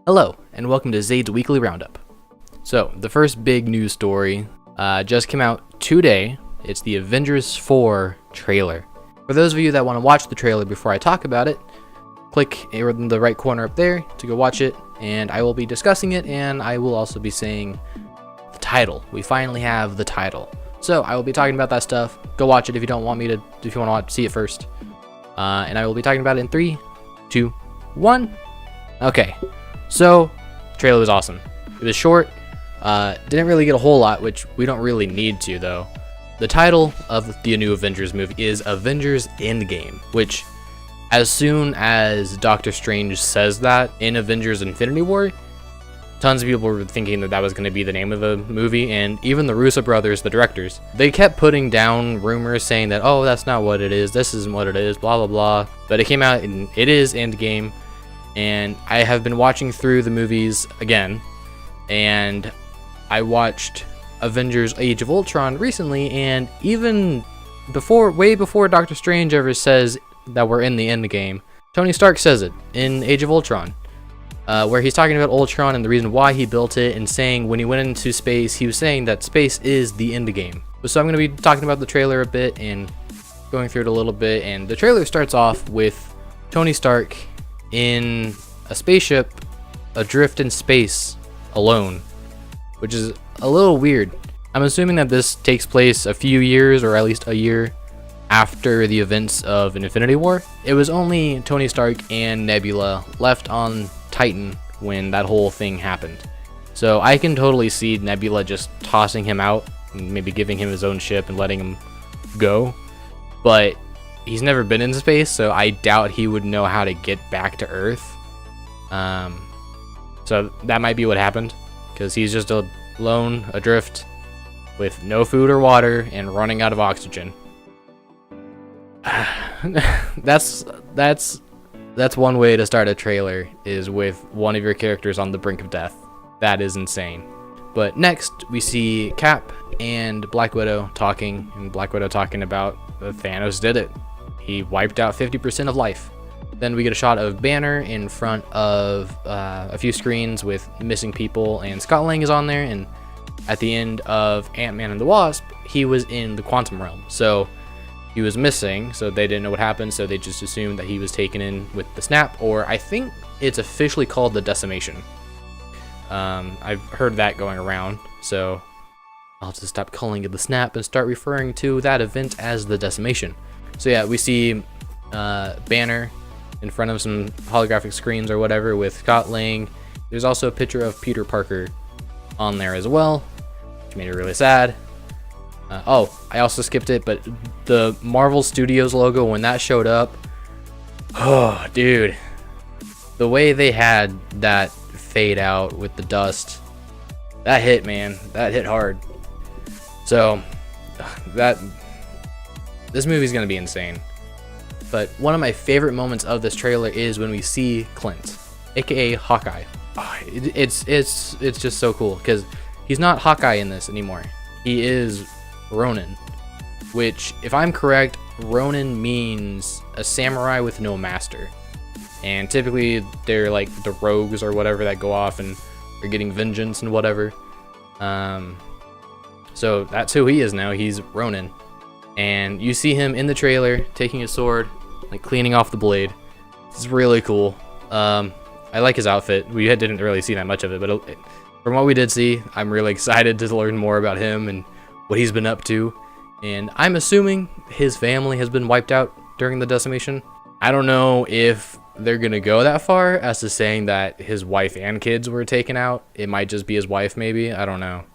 Hello, and welcome to Xades Weekly Roundup. So, the first big news story just came out today. It's the Avengers 4 trailer. For those of you that want to watch the trailer before I talk about it, click in the right corner up there to go watch it, and I will be discussing it, and I will also be saying the title. We finally have the title. So, I will be talking about that stuff. Go watch it if you want to see it first. And I will be talking about it in 3, 2, 1. Okay. So, the trailer was awesome. It was short, didn't really get a whole lot, which we don't really need to, though. The title of the new Avengers movie is Avengers Endgame, which, as soon as Doctor Strange says that in Avengers Infinity War, tons of people were thinking that was going to be the name of the movie, and even the Russo brothers, the directors, they kept putting down rumors saying that, oh, that's not what it is, this isn't what it is, blah, blah, blah. But it came out, and it is Endgame. And I have been watching through the movies again, and I watched Avengers Age of Ultron recently, and even way before Doctor Strange ever says that we're in the end game, Tony Stark says it in Age of Ultron, where he's talking about Ultron and the reason why he built it, and saying when he went into space, he was saying that space is the end game. So I'm going to be talking about the trailer a bit and going through it a little bit, and the trailer starts off with Tony Stark in a spaceship adrift in space alone, which is a little weird. I'm assuming that this takes place a few years, or at least a year, after the events of Infinity War. It was only Tony Stark and Nebula left on Titan when that whole thing happened. So I can totally see Nebula just tossing him out and maybe giving him his own ship and letting him go. But he's never been in space, so I doubt he would know how to get back to Earth. So that might be what happened, because he's just alone, adrift, with no food or water, and running out of oxygen. That's one way to start a trailer, is with one of your characters on the brink of death. That is insane. But next, we see Cap and Black Widow talking, and Black Widow talking about Thanos did it. He wiped out 50% of life. Then we get a shot of Banner in front of a few screens with missing people, and Scott Lang is on there, and at the end of Ant-Man and the Wasp, he was in the quantum realm. So he was missing, so they didn't know what happened, so they just assumed that he was taken in with the snap, or I think it's officially called the decimation. I've heard that going around, so I'll just stop calling it the snap and start referring to that event as the decimation. So yeah, we see Banner in front of some holographic screens or whatever with Scott Lang. There's also a picture of Peter Parker on there as well, which made it really sad. Oh, I also skipped it, but the Marvel Studios logo, when that showed up, oh, dude. The way they had that fade out with the dust, that hit, man. That hit hard. So, this movie's going to be insane. But one of my favorite moments of this trailer is when we see Clint, aka Hawkeye. Oh, it's just so cool, because he's not Hawkeye in this anymore. He is Ronin, which, if I'm correct, Ronin means a samurai with no master. And typically they're like the rogues or whatever that go off and are getting vengeance and whatever. So that's who he is now. He's Ronin. And you see him in the trailer taking his sword, like cleaning off the blade. It's really cool. I like his outfit. We didn't really see that much of it, but from what we did see, I'm really excited to learn more about him and what he's been up to. And I'm assuming his family has been wiped out during the decimation. I don't know if they're gonna go that far as to saying that his wife and kids were taken out. It might just be his wife, maybe. I don't know.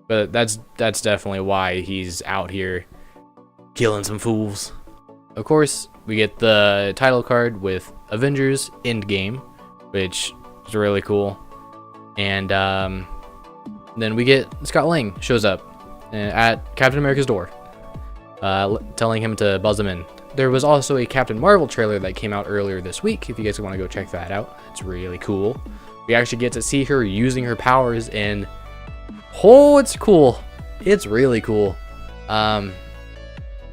But that's definitely why he's out here killing some fools. Of course, we get the title card with Avengers Endgame, which is really cool. And then we get Scott Lang shows up at Captain America's door, telling him to buzz him in. There was also a Captain Marvel trailer that came out earlier this week, if you guys want to go check that out. It's really cool. We actually get to see her using her powers, and oh, it's cool. It's really cool.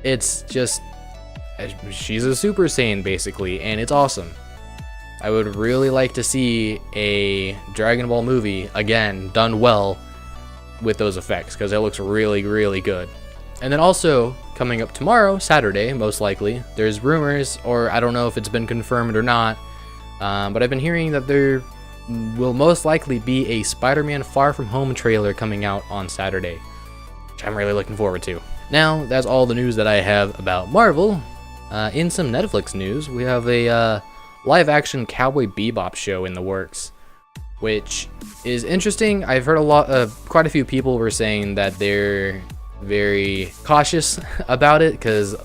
It's just, she's a Super Saiyan basically, and it's awesome. I would really like to see a Dragon Ball movie again done well with those effects, because it looks really, really good. And then also coming up tomorrow, Saturday, most likely, there's rumors, or I don't know if it's been confirmed or not, but I've been hearing that there will most likely be a Spider-Man Far From Home trailer coming out on Saturday, which I'm really looking forward to. Now, that's all the news that I have about Marvel. In some Netflix news, we have a live-action Cowboy Bebop show in the works, which is interesting. I've heard quite a few people were saying that they're very cautious about it because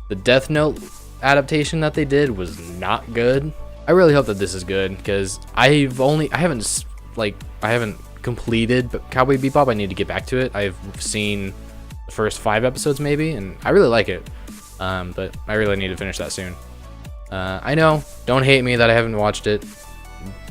the Death Note adaptation that they did was not good. I really hope that this is good, because I haven't completed Cowboy Bebop. I need to get back to it. I've seen the first 5 episodes maybe, and I really like it, but I really need to finish that soon. I know, don't hate me that I haven't watched it.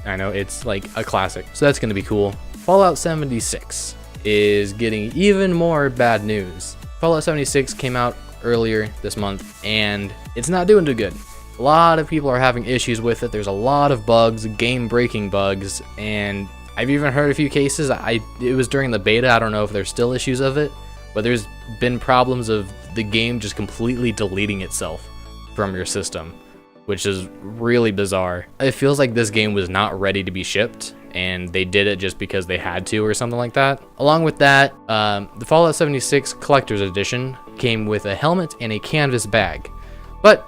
I know it's like a classic, so that's gonna be cool. Fallout 76 is getting even more bad news. Fallout 76 came out earlier this month, and it's not doing too good. A lot of people are having issues with it. There's a lot of bugs, game-breaking bugs, and I've even heard a few cases. It was during the beta. I don't know if there's still issues of it, but there's been problems of the game just completely deleting itself from your system, which is really bizarre. It feels like this game was not ready to be shipped, and they did it just because they had to or something like that. Along with that, the Fallout 76 Collector's Edition came with a helmet and a canvas bag, but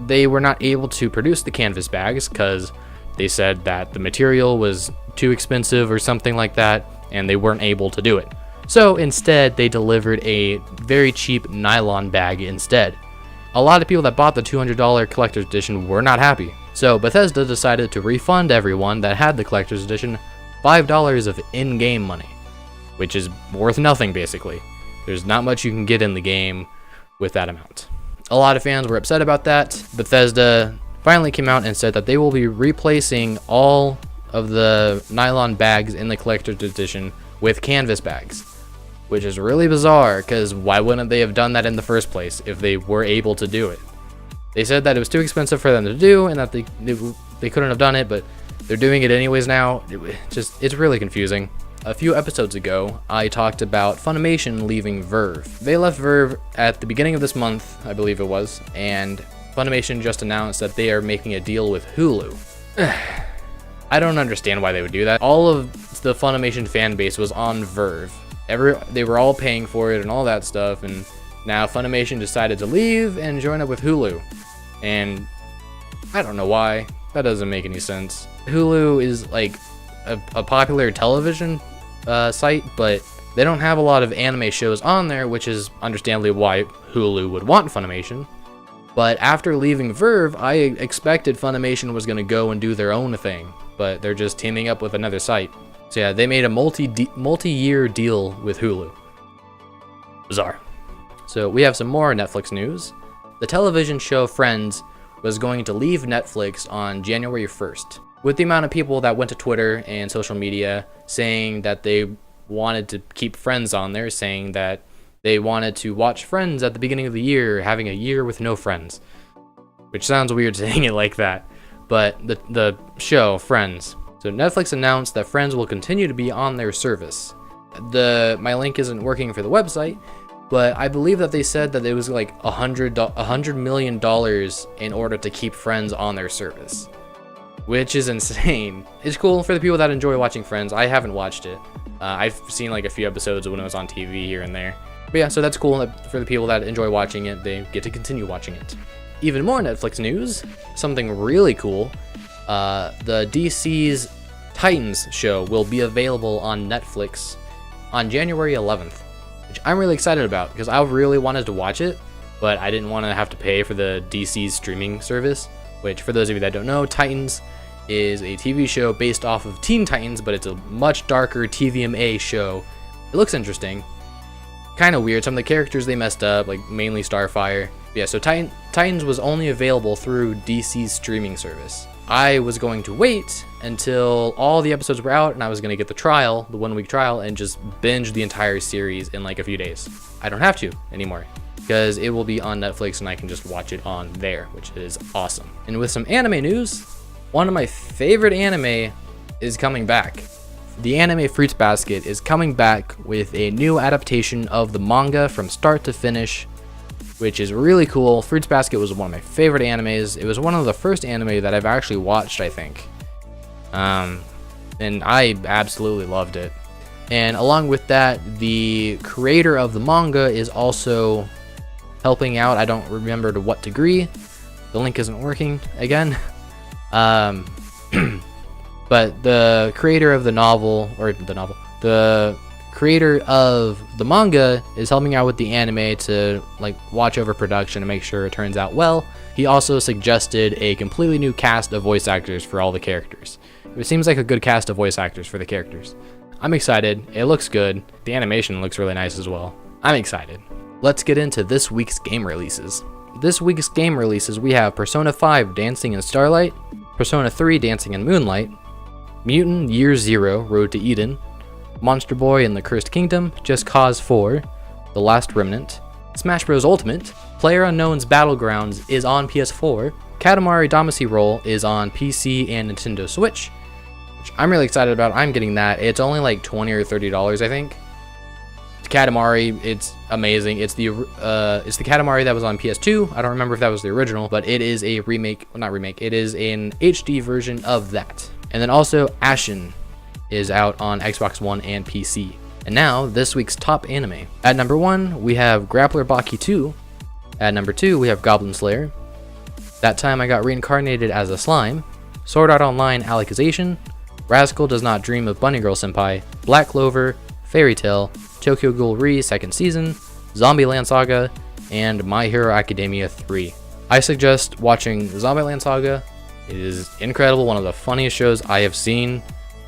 they were not able to produce the canvas bags because they said that the material was too expensive or something like that, and they weren't able to do it. So instead, they delivered a very cheap nylon bag instead. A lot of people that bought the $200 collector's edition were not happy. So Bethesda decided to refund everyone that had the collector's edition $5 of in-game money, which is worth nothing basically. There's not much you can get in the game with that amount. A lot of fans were upset about that. Bethesda finally came out and said that they will be replacing all of the nylon bags in the collector's edition with canvas bags, which is really bizarre, because why wouldn't they have done that in the first place if they were able to do it? They said that it was too expensive for them to do and that they couldn't have done it, but they're doing it anyways now. It's really confusing. A few episodes ago, I talked about Funimation leaving Verve. They left Verve at the beginning of this month, I believe it was, and Funimation just announced that they are making a deal with Hulu. I don't understand why they would do that. All of the Funimation fan base was on Verve. They were all paying for it and all that stuff, and now Funimation decided to leave and join up with Hulu. And I don't know why. That doesn't make any sense. Hulu is like a popular television site, but they don't have a lot of anime shows on there, which is understandably why Hulu would want Funimation. But after leaving Verve, I expected Funimation was going to go and do their own thing, but they're just teaming up with another site. So yeah, they made a multi-year deal with Hulu. Bizarre. So we have some more Netflix news. The television show Friends was going to leave Netflix on January 1st. With the amount of people that went to Twitter and social media saying that they wanted to keep Friends on there, saying that they wanted to watch Friends at the beginning of the year, having a year with no friends. Which sounds weird saying it like that, but the show, Friends. So Netflix announced that Friends will continue to be on their service. My link isn't working for the website, but I believe that they said that it was like $100 million in order to keep Friends on their service, which is insane. It's cool for the people that enjoy watching Friends. I haven't watched it. I've seen like a few episodes when it was on TV here and there. But yeah, so that's cool for the people that enjoy watching it. They get to continue watching it. Even more Netflix news, something really cool. The DC's Titans show will be available on Netflix on January 11th, which I'm really excited about because I really wanted to watch it, but I didn't want to have to pay for the DC's streaming service, which for those of you that don't know, Titans is a TV show based off of Teen Titans, but it's a much darker TVMA show. It looks interesting. Kind of weird. Some of the characters they messed up, like mainly Starfire. Yeah, so Titans was only available through DC's streaming service. I was going to wait until all the episodes were out and I was going to get the trial, the 1-week trial, and just binge the entire series in like a few days. I don't have to anymore because it will be on Netflix and I can just watch it on there, which is awesome. And with some anime news, one of my favorite anime is coming back. The anime Fruits Basket is coming back with a new adaptation of the manga from start to finish, which is really cool. Fruits Basket was one of my favorite animes. It was one of the first anime that I've actually watched, I think. And I absolutely loved it. And along with that, the creator of the manga is also helping out. I don't remember to what degree. The link isn't working again. But the creator of the creator of the manga is helping out with the anime to like watch over production and make sure it turns out well. He also suggested a completely new cast of voice actors for all the characters. It seems like a good cast of voice actors for the characters. I'm excited. It looks good. The animation looks really nice as well. I'm excited. Let's get into this week's game releases. This week's game releases, we have Persona 5 Dancing in Starlight, Persona 3 Dancing in Moonlight, Mutant Year Zero Road to Eden, Monster Boy and the Cursed Kingdom, Just Cause 4, The Last Remnant, Smash Bros. Ultimate, PlayerUnknown's Battlegrounds is on PS4, Katamari Damacy Roll is on PC and Nintendo Switch, which I'm really excited about. I'm getting that. It's only like $20 or $30, I think. Katamari, it's amazing. It's the Katamari that was on PS2. I don't remember if that was the original, but it is a remake, well, not remake. It is an HD version of that. And then also Ashen is out on Xbox One and PC. And now this week's top anime. At number 1, we have Grappler Baki 2. At number 2, we have Goblin Slayer. That Time I Got Reincarnated as a Slime. Sword Art Online Alicization. Rascal Does Not Dream of Bunny Girl Senpai. Black Clover, Fairy Tail, Tokyo Ghoul Re 2nd Season, Zombieland Saga, and My Hero Academia 3. I suggest watching Zombieland Saga. It is incredible, one of the funniest shows I have seen.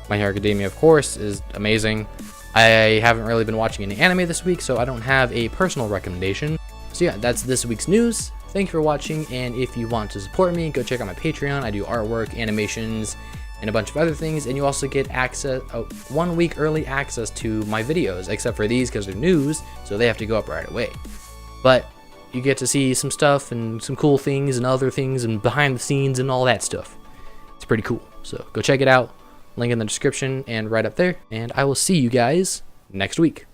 My Hero Academia, of course, is amazing. I haven't really been watching any anime this week, so I don't have a personal recommendation. So yeah, that's this week's news. Thank you for watching, and if you want to support me, go check out my Patreon. I do artwork, animations, and a bunch of other things, and you also get access, 1 week early access to my videos, except for these because they're news, so they have to go up right away. But you get to see some stuff and some cool things and other things and behind the scenes and all that stuff. It's pretty cool, so go check it out. Link in the description and right up there, and I will see you guys next week.